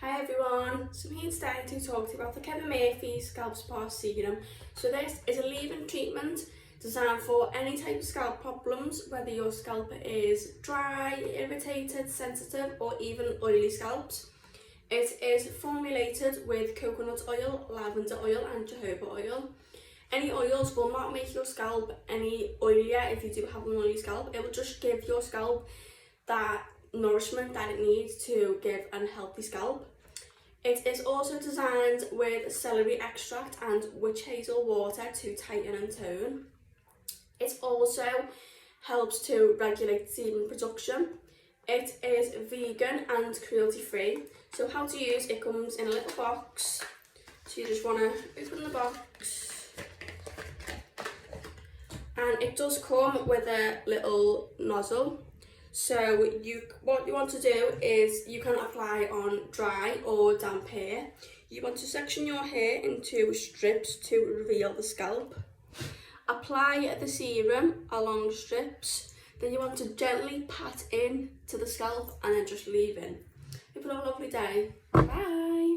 Hi everyone, so I'm here today to talk to you about the Kevin.Murphy Scalp.Spa Serum. So this is a leave-in treatment designed for any type of scalp problems, whether your scalp is dry, irritated, sensitive or even oily scalps. It is formulated with coconut oil, lavender oil and jojoba oil. Any oils will not make your scalp any oilier if you do have an oily scalp. It will just give your scalp that nourishment that it needs to give a healthy scalp. It is also designed with celery extract and witch hazel water to tighten and tone. It also helps to regulate sebum production. It is vegan and cruelty free. So how to use, it comes in a little box. So you just want to open the box. And it does come with a little nozzle. So what you want to do is you can apply on dry or damp hair. You want to section your hair into strips to reveal the scalp. Apply the serum along strips. Then you want to gently pat in to the scalp and then just leave in. Hope you have a lovely day. Bye!